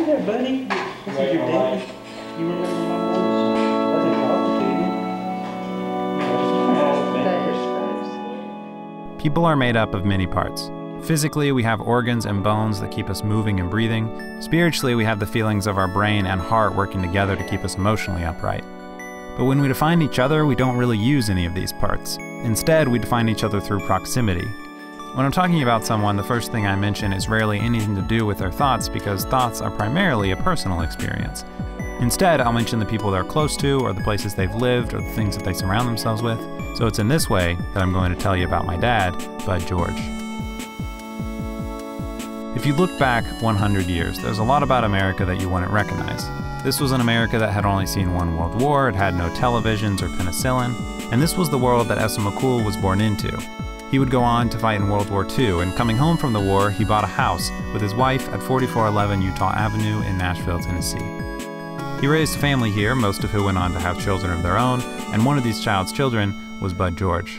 Hey there, buddy. This is your dad. You remember my mom? Doesn't talk to you. People are made up of many parts. Physically, we have organs and bones that keep us moving and breathing. Spiritually, we have the feelings of our brain and heart working together to keep us emotionally upright. But when we define each other, we don't really use any of these parts. Instead, we define each other through proximity. When I'm talking about someone, the first thing I mention is rarely anything to do with their thoughts, because thoughts are primarily a personal experience. Instead, I'll mention the people they're close to, or the places they've lived, or the things that they surround themselves with. So it's in this way that I'm going to tell you about my dad, Bud George. If you look back 100 years, there's a lot about America that you wouldn't recognize. This was an America that had only seen one world war, it had no televisions or penicillin, and this was the world that Asa McCool was born into. He would go on to fight in World War II, and coming home from the war, he bought a house with his wife at 4411 Utah Avenue in Nashville, Tennessee. He raised a family here, most of who went on to have children of their own, and one of these child's children was Bud George.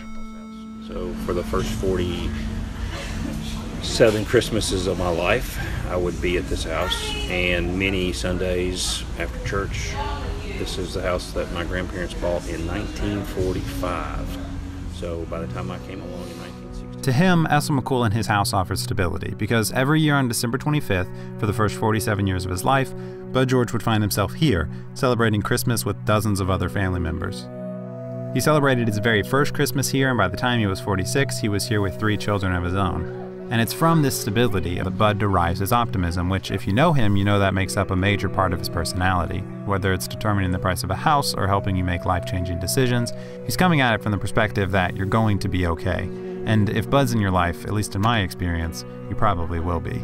So for the first 47 Christmases of my life, I would be at this house, and many Sundays after church. This is the house that my grandparents bought in 1945. So by the time I came along in 1960. To him, Asa McCool and his house offered stability, because every year on December 25th, for the first 47 years of his life, Bud George would find himself here, celebrating Christmas with dozens of other family members. He celebrated his very first Christmas here, and by the time he was 46, he was here with 3 children of his own. And it's from this stability that Bud derives his optimism, which, if you know him, you know that makes up a major part of his personality. Whether it's determining the price of a house or helping you make life-changing decisions, he's coming at it from the perspective that you're going to be okay. And if Bud's in your life, at least in my experience, you probably will be.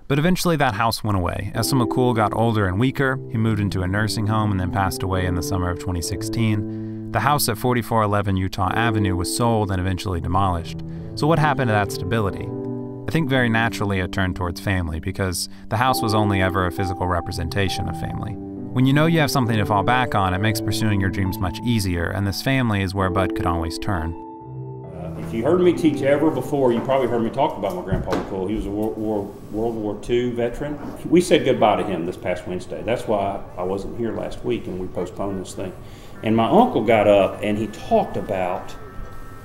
But eventually that house went away. Asa McCool got older and weaker. He moved into a nursing home and then passed away in the summer of 2016. The house at 4411 Utah Avenue was sold and eventually demolished. So what happened to that stability? I think very naturally it turned towards family, because the house was only ever a physical representation of family. When you know you have something to fall back on, it makes pursuing your dreams much easier, and this family is where Bud could always turn. If you heard me teach ever before, you probably heard me talk about my grandpa McCool. He was a World War II veteran. We said goodbye to him this past Wednesday. That's why I wasn't here last week and we postponed this thing. And my uncle got up and he talked about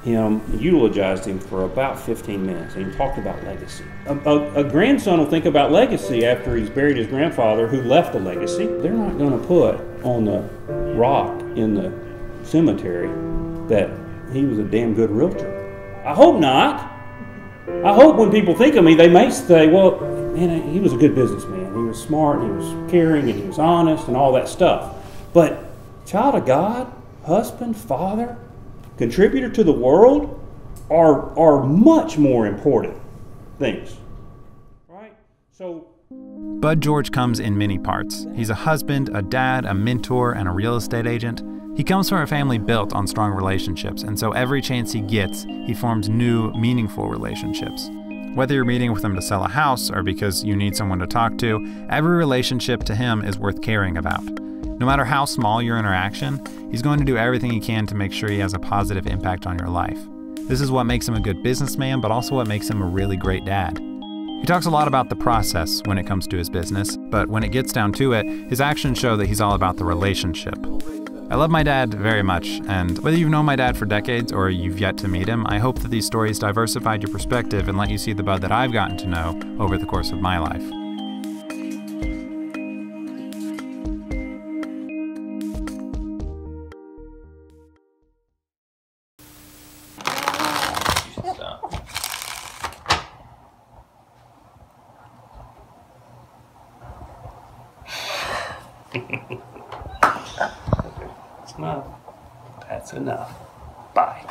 him, eulogized him for about 15 minutes, and he talked about legacy. A grandson will think about legacy after he's buried his grandfather who left a legacy. They're not going to put on the rock in the cemetery that he was a damn good realtor. I hope not. I hope when people think of me, they may say, well, man, he was a good businessman. He was smart, and he was caring, and he was honest, and all that stuff. But child of God, husband, father, contributor to the world are much more important things, right? So Bud George comes in many parts. He's a husband, a dad, a mentor, and a real estate agent. He comes from a family built on strong relationships, and so every chance he gets, he forms new, meaningful relationships. Whether you're meeting with him to sell a house or because you need someone to talk to, every relationship to him is worth caring about. No matter how small your interaction, he's going to do everything he can to make sure he has a positive impact on your life. This is what makes him a good businessman, but also what makes him a really great dad. He talks a lot about the process when it comes to his business, but when it gets down to it, his actions show that he's all about the relationship. I love my dad very much, and whether you've known my dad for decades or you've yet to meet him, I hope that these stories diversified your perspective and let you see the Bud that I've gotten to know over the course of my life. That's enough. That's enough. Bye.